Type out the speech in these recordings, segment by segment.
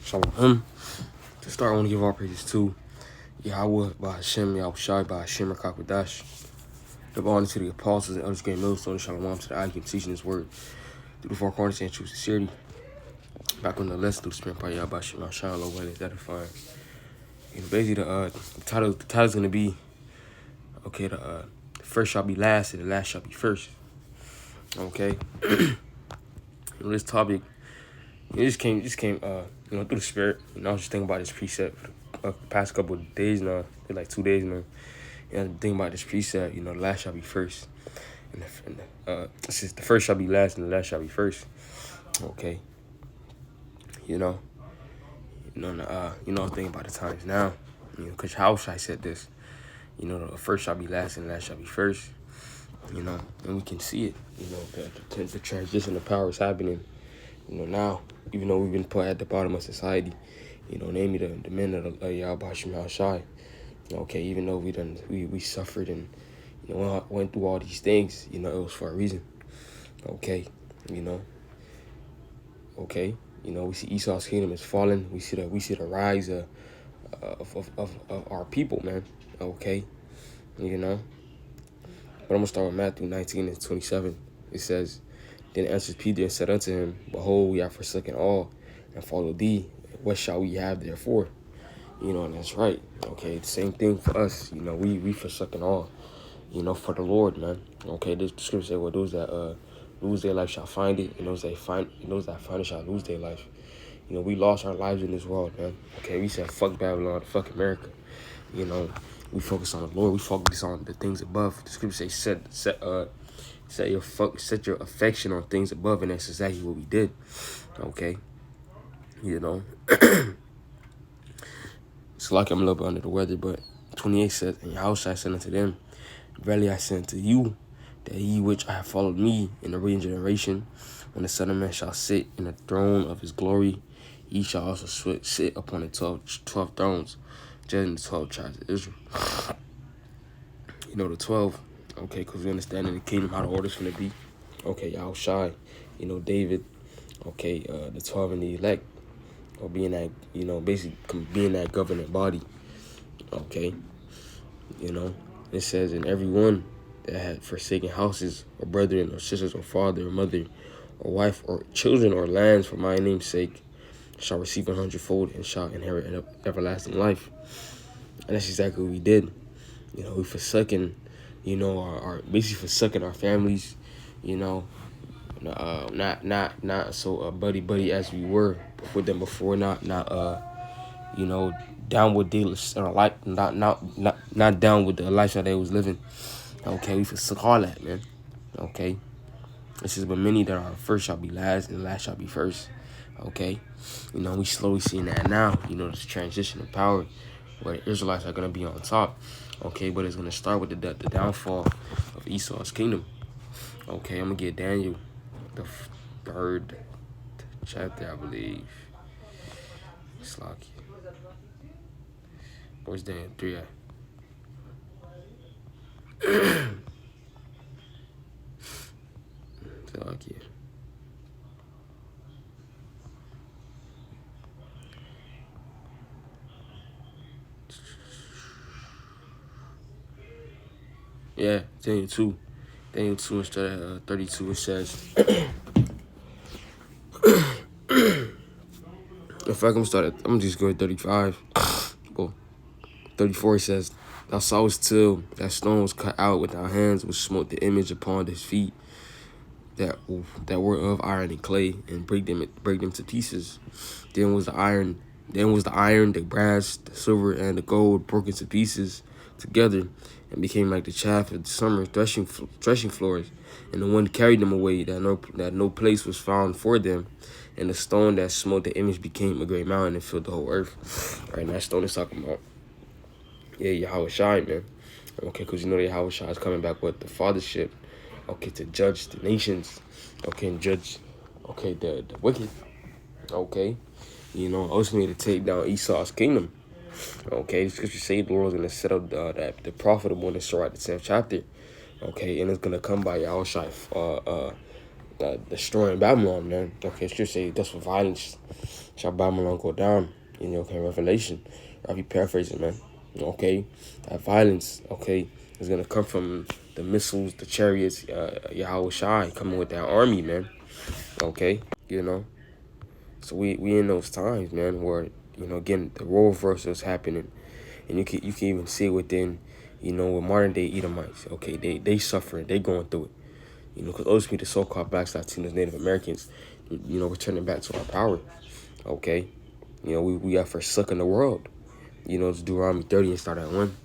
Shalom. To start, I want to give all praises to Yahweh by Hashem, Yahushai by Hashem, Rakakwadash. Give honor to the apostles and others, great millstone, Shalom to the eye, teaching his word through the four corners and true sincerity. Back on the lesson through the spirit by Yahweh, Hashem, Yahushai, Lord, when it's edifying. Basically, the title's going to be, okay, the first shall be last and the last shall be first. Okay? This topic, it just came, through the spirit. I was just thinking about this precept for the past couple of days now. Like 2 days now. Thinking about this precept, the last shall be first. And the first shall be last and the last shall be first. Okay. I'm thinking about the times now. Because Yahushua said this. The first shall be last and the last shall be first. And we can see it. The transition of power is happening. Now, even though we've been put at the bottom of society, namely the men of Yahweh Hashem Yahushai. Okay, even though we suffered and went through all these things, it was for a reason. Okay, we see Esau's kingdom is falling. We see the rise of our people, man. Okay, but I'm gonna start with Matthew 19 and 27. It says, "Then answered Peter and said unto him, Behold, we have forsaken all and followed thee. What shall we have therefore?" And that's right. Okay, the same thing for us. We forsaken all, for the Lord, man. Okay, the scripture says, well, those that lose their life shall find it, and those that find it shall lose their life. We lost our lives in this world, man. Okay, we said fuck Babylon, fuck America. We focus on the Lord. We focus on the things above. The scripture says, set your affection on things above, and that's exactly what we did. Okay, It's like I'm a little bit under the weather, but 28 says, "And Yahushua said unto them, Verily I say unto you, that ye which have followed me in the reigning generation, when the Son of Man shall sit in the throne of his glory, ye shall also sit upon the 12 thrones, judging the 12 tribes of Israel." The 12, okay, because we understand in the kingdom how the order's going to be. Okay, Yahushua, David, okay, the 12 and the elect, or being that, basically being that governing body. Okay, it says, "And everyone that had forsaken houses, or brethren, or sisters, or father, or mother, or wife, or children, or lands for my name's sake, shall receive 100-fold and shall inherit everlasting life." And that's exactly what we did. We forsaken, our basically forsaken our families, not so buddy as we were with them before, not down with not down with the lifestyle they was living. Okay, we forsook all that, man. Okay, this is but many that are first shall be last and last shall be first. Okay, we slowly seeing that now. This transition of power where the Israelites are gonna be on top. Okay, but it's gonna start with the downfall of Esau's kingdom. Okay, I'm gonna get Daniel, the 3rd chapter, I believe. Slocky. Where's Daniel 3 at? Slocky. Yeah, Daniel 2. Daniel 2 instead of 32, it says, in fact, I'm just going 35. Well, 34 says, "Thou sawest till that stone was cut out with thy hands, which smote the image upon his feet, that were of iron and clay, and break them to pieces. Then was the iron, the brass, the silver, and the gold broken to pieces together, and became like the chaff of the summer threshing floors. And the wind carried them away, that no place was found for them. And the stone that smote the image became a great mountain and filled the whole earth." All right, and that stone is talking about, Yahushua, man. Okay, because that Yahushua is coming back with the fathership, okay, to judge the nations, okay, and judge, okay, the wicked, okay, ultimately to take down Esau's kingdom. Okay, the scripture say the Lord is going to set up the profitable in the Surah, the 10th chapter. Okay, and it's going to come by Yahushua destroying Babylon, man. Okay, scripture say that's for violence. shall Babylon go down. Okay, Revelation. I'll be paraphrasing, man. Okay, that violence, okay, is gonna come from the missiles, the chariots, Yahweh Shai coming with that army, man. Okay, So we in those times, man, where again the role reversal is happening, and you can even see it within, with modern day Edomites. Okay, they suffering, they going through it. Because ultimately the so-called Blacks, Latinos, Native Americans, returning back to our power. Okay, we have forsaken the world. It's Deuteronomy 30 and start at 1.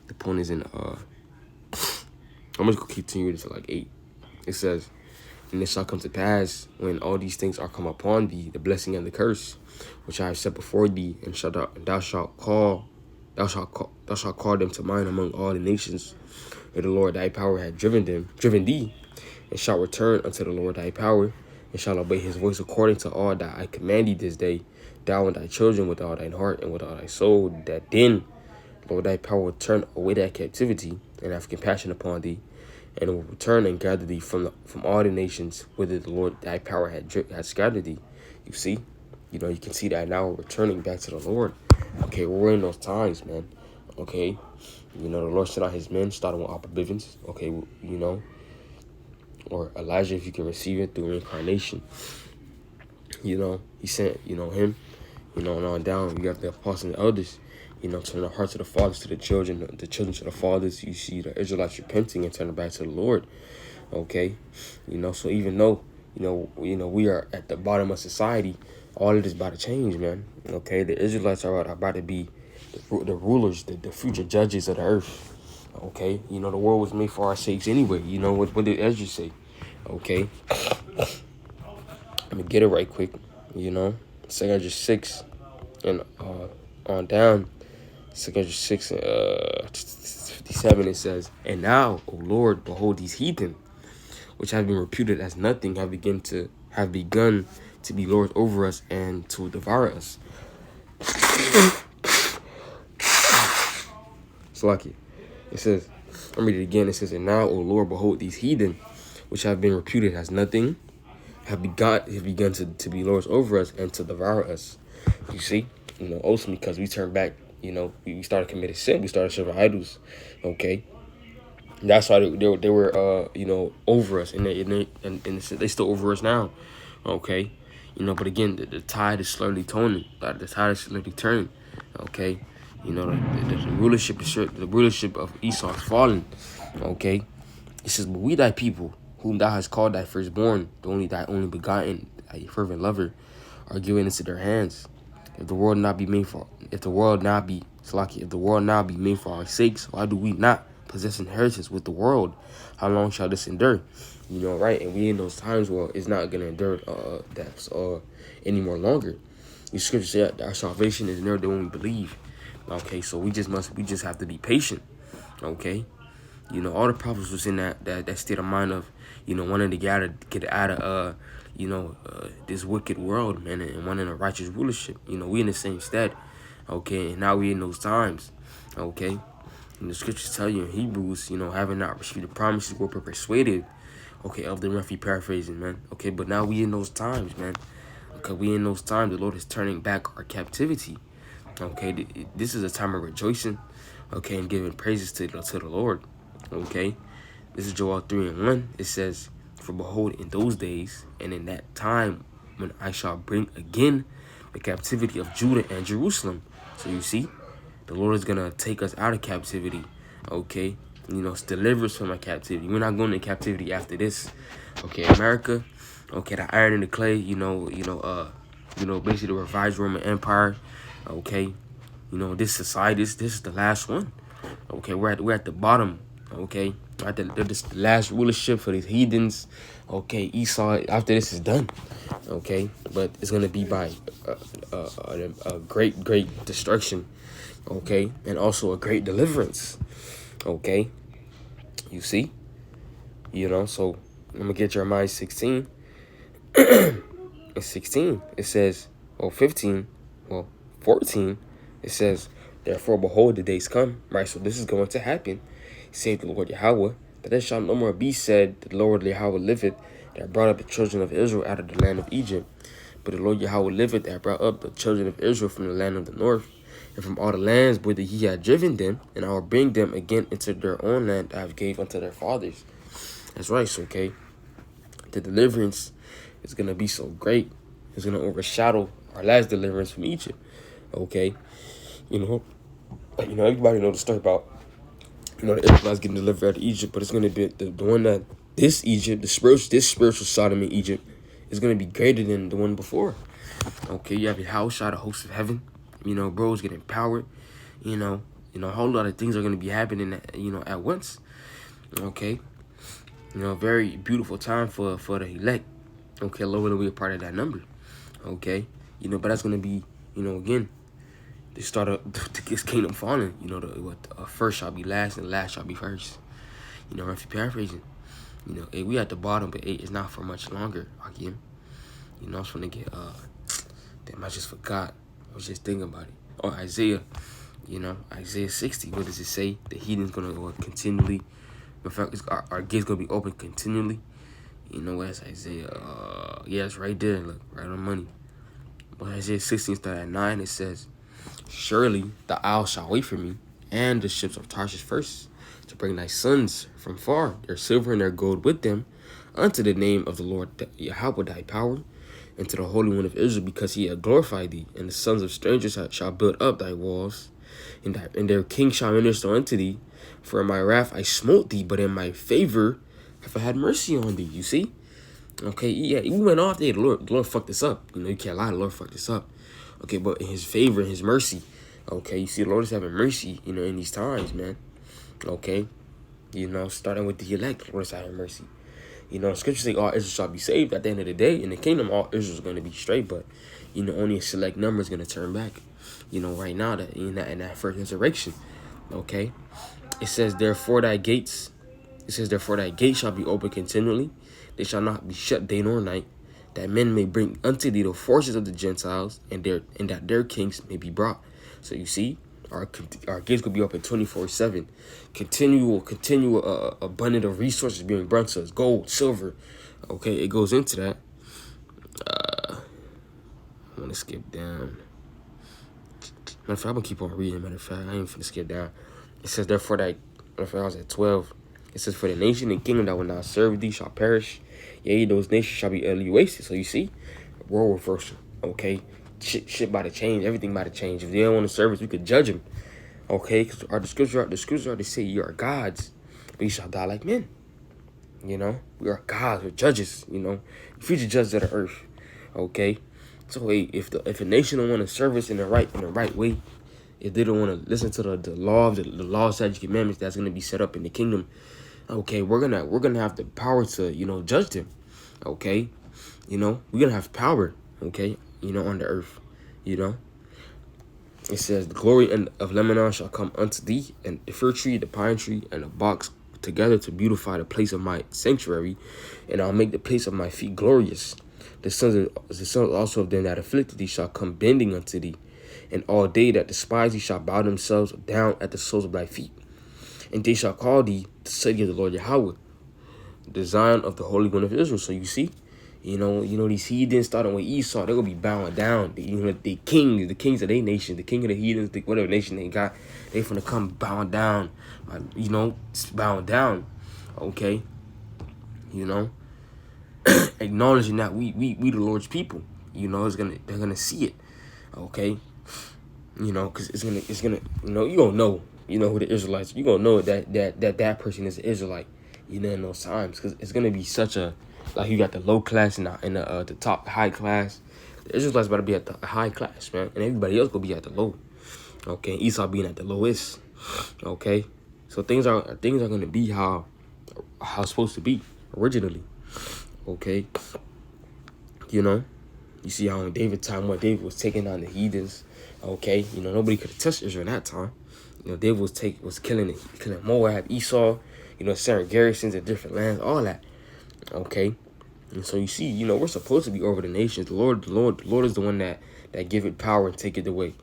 The point is in I'm just gonna continue this to like 8. It says, and it shall come to pass when all these things are come upon thee, the blessing and the curse, which I have set before thee, and thou shalt call them to mind among all the nations, where the Lord thy power hath driven thee, and shalt return unto the Lord thy power, and shalt obey his voice according to all that I command thee this day, thou and thy children with all thine heart and with all thy soul, that then Lord thy power will turn away that captivity, and have compassion upon thee, and will return and gather thee from all the nations whither the Lord thy power had scattered thee. You see, you can see that now we're returning back to the Lord. Okay, we're in those times, man. Okay, the Lord sent out his men, starting with Abba Bivens. Okay, or Elijah, if you can receive it through reincarnation. He sent, him, and on down. We got the apostles and the elders, turning the hearts of the fathers to the children to the fathers. You see the Israelites repenting and turning back to the Lord. Okay, so even though, we are at the bottom of society, all of this about to change, man. Okay, the Israelites are about to be the rulers, the future judges of the earth. Okay, the world was made for our sakes anyway. What did Ezra say? Okay, let me get it right quick. 606 and on down. 606 57, it says, and now, O Lord, behold these heathen, which have been reputed as nothing, have begun to be lords over us and to devour us. It's lucky. It says, I'll read it again. It says, and now, O Lord, behold these heathen, which have been reputed as nothing, have begun to be lords over us and to devour us. You see, ultimately, because we turned back, we started committing sin. We started serving idols. Okay, that's why they were over us, and they still over us now. Okay, but again, the tide is slowly turning. The tide is slowly turning. Okay, the rulership of Esau is falling. Okay, it says, but we thy people, whom thou hast called thy firstborn, thy only begotten, thy fervent lover, are given into their hands. If the world now be made for our sakes, why do we not possess inheritance with the world? How long shall this endure? Right? And we in those times where it's not gonna endure that any more longer. The scripture say that our salvation is nearer than when we believe. Okay, so we just have to be patient. Okay. All the prophets was in that state of mind of, wanting to get out of this wicked world, man, and wanting a righteous rulership. We in the same stead. Okay, and now we in those times. Okay. And the scriptures tell you in Hebrews, having not received the promises, we're persuaded, okay, of the roughly paraphrasing, man. Okay, but now we in those times, man. Okay, we in those times, the Lord is turning back our captivity. Okay, this is a time of rejoicing, okay, and giving praises to the Lord. Okay, this is Joel 3:1. It says, for behold, in those days and in that time when I shall bring again the captivity of Judah and Jerusalem. So you see, the Lord is going to take us out of captivity. Okay, deliver us from our captivity. We're not going to captivity after this. Okay, America, okay, the iron and the clay, basically the revised Roman Empire. Okay, this society, this is the last one. Okay, we're at the bottom. Okay, this the last rulership for these heathens. Okay, Esau, after this is done. Okay, but it's gonna be by a great destruction. Okay, and also a great deliverance. Okay, you see, so I'm gonna get Jeremiah 16. 16, it says, 15, 14, it says, therefore, behold, the days come, right? So this is going to happen, saith the Lord Yahweh, that there shall no more be said, the Lord Yahweh liveth, that brought up the children of Israel out of the land of Egypt. But the Lord Yahweh liveth that brought up the children of Israel from the land of the north, and from all the lands whither he had driven them, and I will bring them again into their own land I have gave unto their fathers. That's right, so okay. The deliverance is gonna be so great. It's gonna overshadow our last deliverance from Egypt. Okay. Everybody know the story about, the Israelites getting delivered out of Egypt, but it's gonna be the one that this Egypt, this spiritual Sodom in Egypt, is gonna be greater than the one before. Okay, you have your house, the host of heaven. Bros getting empowered. A whole lot of things are gonna be happening at once. Okay. Very beautiful time for the elect. Okay, Lord will be a part of that number. Okay. But that's gonna be, again, the start of this kingdom falling. First shall be last and last shall be first. If you're paraphrasing, we at the bottom, but it's not for much longer. Again, I was gonna get damn, I just forgot. I was just thinking about it. Oh, Isaiah, Isaiah 60. What does it say? The heathen's gonna continually. In fact, our gates gonna be open continually. Where's Isaiah? Yeah, it's right there. Look, right on money. But Isaiah 16 start at 9. It says, "Surely the isle shall wait for me, and the ships of Tarshish first, to bring thy sons from far, their silver and their gold with them, unto the name of the Lord Yahweh thy power, and to the Holy One of Israel, because he hath glorified thee. And the sons of strangers shall build up thy walls, and their king shall minister unto thee. For in my wrath I smote thee, but in my favor have I had mercy on thee." You see? Okay, yeah, we went off there. The Lord fucked this up. You can't lie, the Lord fucked this up. Okay, but in his favor, in his mercy. Okay, you see, the Lord is having mercy, in these times, man. Okay, starting with the elect, the Lord is having mercy. Scripture say all Israel shall be saved at the end of the day. In the kingdom, all Israel is going to be straight, but, only a select number is going to turn back. Right now, that in that first resurrection. Okay, it says, therefore thy gates shall be open continually. They shall not be shut day nor night, that men may bring unto thee the forces of the Gentiles, and that their kings may be brought. So you see, our gates could be open 24/7. Continual abundant of resources being brought to us, gold, silver. Okay, it goes into that. I'm gonna skip down. Matter of fact, I'm gonna keep on reading. Matter of fact, I ain't finna skip down. It says, therefore, that, matter of fact, I was at 12. It says, for the nation and kingdom that will not serve thee shall perish. Yea, those nations shall be utterly wasted. So you see, world reversal. Okay, shit about to change. Everything about to change. If they don't want to serve us, we could judge them. Okay, because the scriptures are to say you are gods, but you shall die like men. We are gods, we're judges. Future judges of the earth. Okay, so hey, if a nation don't want to serve us in the right way, if they don't want to listen to the law of the law, statutes, commandments that's gonna be set up in the kingdom, okay, we're gonna have the power to judge them. Okay, we're gonna have power. Okay, on the earth. It says, the glory of Lebanon shall come unto thee, and the fir tree, the pine tree, and the box together to beautify the place of my sanctuary, and I'll make the place of my feet glorious. The sons also of them that afflicted thee shall come bending unto thee, and all they that despise thee shall bow themselves down at the soles of thy feet. And they shall call thee the city of the Lord Yahweh, the Zion of the Holy One of Israel. So you see, these heathens, starting with Esau, they're gonna be bowing down. The kings of their nation, the king of the heathens, whatever nation they got, they finna come bowing down. Bowing down. Okay, acknowledging that we the Lord's people. They're gonna see it. Okay, because it's gonna you gonna know who the Israelites. You gonna know that person is an Israelite. In those times, because it's gonna be such a, like, you got the low class and the top high class. The Israelites about to be at the high class, man, and everybody else gonna be at the low. Okay, Esau being at the lowest. Okay, so things are gonna be how it's supposed to be originally. Okay, you see how in David's time, what David was taking on the heathens. Okay, nobody could have touched Israel in that time. David was killing Moab, Esau. Certain garrisons in different lands, all that. Okay, and so you see, we're supposed to be over the nations. The Lord is the one that give it power and take it away.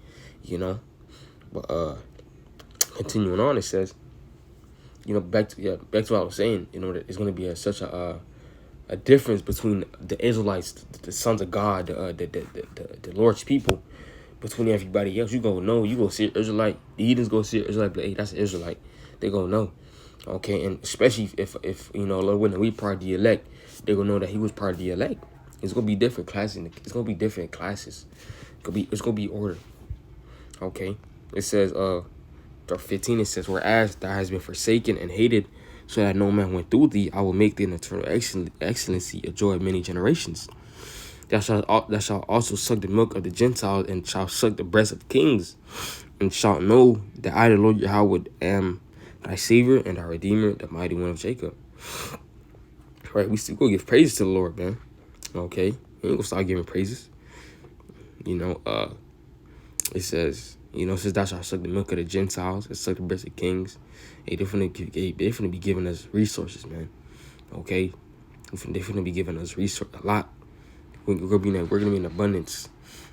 But continuing on, it says, back to what I was saying. That it's going to be such a a difference between the Israelites, the sons of God, the Lord's people, between everybody else. You gonna know. You gonna see an Israelite. The heathens gonna see an Israelite, but hey, that's an Israelite. They gonna know. Okay, and especially if you know, when we part of the elect, they gonna know that he was part of the elect. It's gonna be different classes. It's gonna be different classes. It's gonna be order. Okay, it says 15. It says, whereas thou hast been forsaken and hated, so that no man went through thee, I will make thee an eternal excellency, a joy of many generations. Thou shalt also suck the milk of the Gentiles, and shalt suck the breast of kings, and shalt know that I, the Lord Yahweh, am thy Savior and thy Redeemer, the mighty one of Jacob. Right, we still go give praises to the Lord, man. Okay, we ain't gonna start giving praises. You know, it says, you know, it says thou shalt suck the milk of the Gentiles and suck the breast of kings. They definitely be giving us resources, man. Okay, they definitely be giving us a lot. We're gonna be in abundance.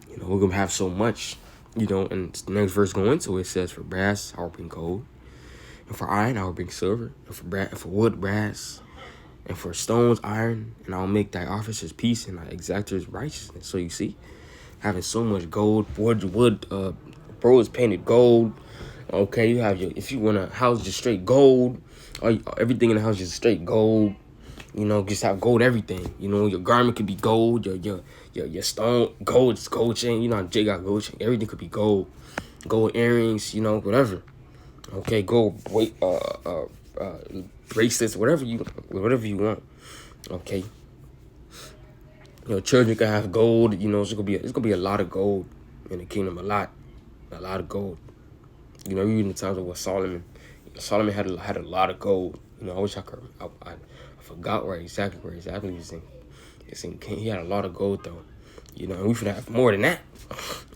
You know, we're gonna have so much. You know, and the next verse going into it says, for brass I will bring gold, and for iron I will bring silver, and for wood brass, and for stones iron, and I will make thy officers peace and thy exactors righteousness. So you see, having so much gold, wood, bro is painted gold. Okay, you have if you want a house just straight gold, or everything in the house just straight gold. You know, just have gold everything. You know, your garment could be gold, your stone gold, gold chain. You know, Jay got gold chain. Everything could be gold, gold earrings. You know, whatever. Okay, gold weight, bracelets, whatever you want. Okay. You know, children can have gold. You know, it's gonna be a lot of gold in the kingdom. A lot of gold. You know, reading the times of what Solomon had a lot of gold. You know, I wish I could. I forgot where exactly he's in. He had a lot of gold though. You know, and we should have more than that.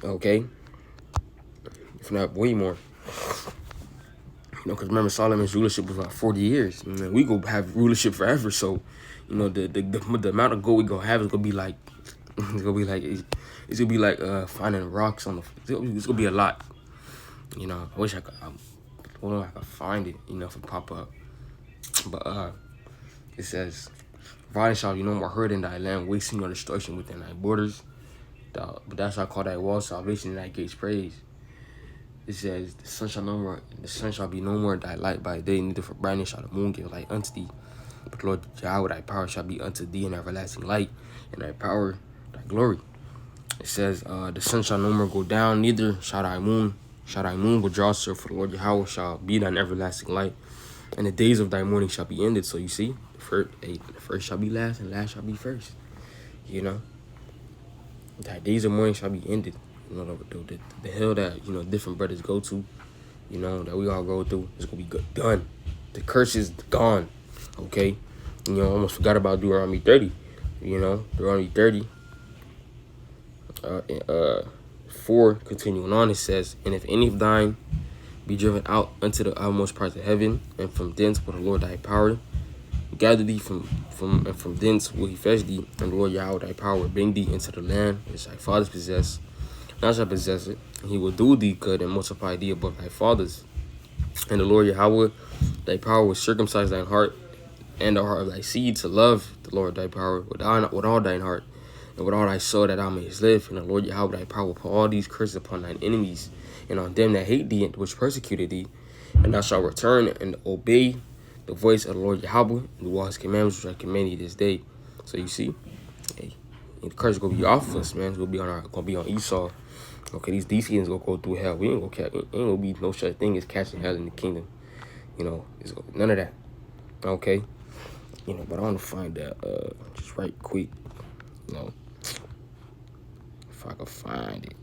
Okay, we should have way more. You know, because remember Solomon's rulership was about 40 years. And we go have rulership forever. So, you know, the amount of gold we gonna have is gonna be like finding rocks on the. It's gonna be a lot. You know, I wish I could. I could find it. You know, if it pop up. But it says, "Violence shall be no more heard in thy land, wasting your destruction within thy borders. But thou shalt call thy walls salvation and thy gates praise." It says, the sun shall be no more thy light by day, neither for brightness shall the moon give light unto thee. But Lord Yahweh, thy power shall be unto thee an everlasting light, and thy power thy glory. It says, the sun shall no more go down, neither shall thy moon withdraw itself, for the Lord Yahweh shall be thine everlasting light, and the days of thy mourning shall be ended. So you see, the first shall be last, and last shall be first. You know, thy days of mourning shall be ended. You know, the hell that, you know, different brothers go to, you know, that we all go through, is going to be done. The curse is gone, okay? You know, I almost forgot about Deuteronomy 30, you know, Deuteronomy 30, 4, continuing on, it says, and if any of thine be driven out unto the utmost parts of heaven, and from thence will the Lord thy power gather thee from thence will he fetch thee, and the Lord Yahweh thy power will bring thee into the land which thy fathers possess. Thou shalt possess it, and he will do thee good and multiply thee above thy fathers. And the Lord Yahweh, thy power will circumcise thine heart and the heart of thy seed to love the Lord thy power with all thine heart and with all thy soul, that thou mayest live. And the Lord Yahweh thy power will put all these curses upon thine enemies and on them that hate thee and which persecuted thee. And thou shalt return and obey the voice of the Lord Yahweh and do all his commandments which I command thee this day. So you see, hey, the curse is gonna be off of us, man. It's gonna be on Esau. Okay, these heathens gonna go through hell. Ain't gonna be no such thing as catching hell in the kingdom. You know, none of that. Okay, you know, but I want to find that just right quick. You know, if I can find it.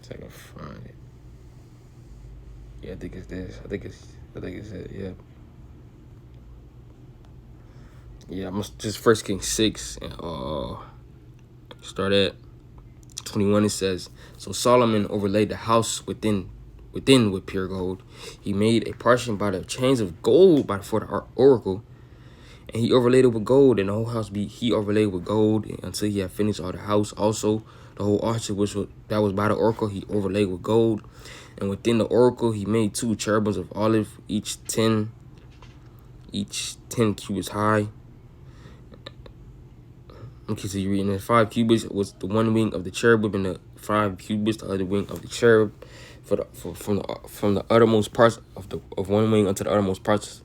If I can find it. Yeah, I think it's this. I think it's it. Yeah. Yeah, I'm just 1 Kings 6 and start at 21. It says, so Solomon overlaid the house within with pure gold. He made a partition by the chains of gold for the oracle, and he overlaid it with gold, and the whole house he overlaid with gold until he had finished all the house. Also, The whole arch that was by the oracle, he overlaid with gold. And within the oracle, he made 2 cherubims of olive, each 10 cubits high. Okay, so you're reading that 5 cubits was the one wing of the cherubim, and the 5 cubits the other wing of the cherub. From the uttermost parts of one wing unto the uttermost parts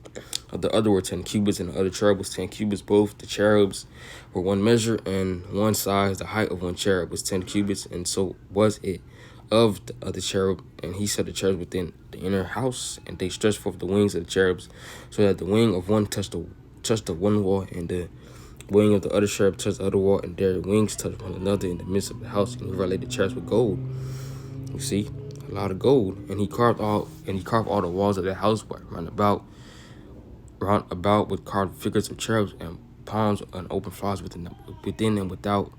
of the other were 10 cubits, and the other cherub was 10 cubits. Both the cherubs were one measure and one size. The height of one cherub was 10 cubits, and so was it of the other cherub. And he set the cherubs within the inner house, and they stretched forth the wings of the cherubs, so that the wing of one touched the one wall, and the wing of the other cherub touched the other wall, and their wings touched one another in the midst of the house. And he overlaid the cherubs with gold. You see, a lot of gold. And he carved all the walls of the house round about with carved figures of cherubs and palms and open flowers within and without.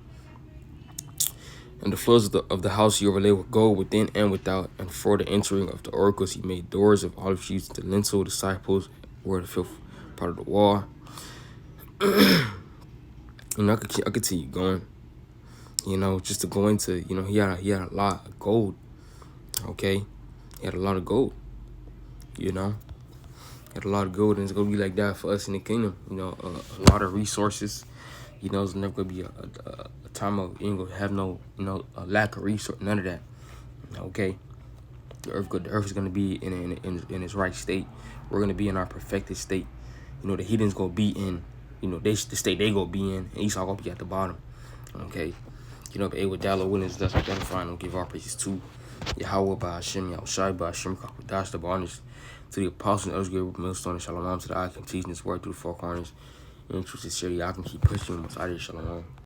And the floors of the house he overlaid with gold within and without. And for the entering of the oracles he made doors of olive sheets. The lintel, the side posts were the fifth part of the wall. You know, I could continue going. You know, just to go into, you know, he had a lot of gold. Okay, he had a lot of gold. You know, he had a lot of gold, and it's gonna be like that for us in the kingdom. You know, a lot of resources. You know, it's never gonna be a time of you ain't gonna have no, you know, a lack of resource. None of that. Okay, the earth is gonna be in its right state. We're gonna be in our perfected state. You know, the heathens gonna be in, you know, the state they gonna be in, and Esau gonna be at the bottom. Okay, you know, but with Dallo Williams, that's what they're fine. Give our praises to Yahweh by Hashem, Yahushai by Hashem, Dash the bonus to the apostles and others, great millstone, and Shalom to the I can teaching this word through the four corners. And truth is, I can keep pushing them. Shalom.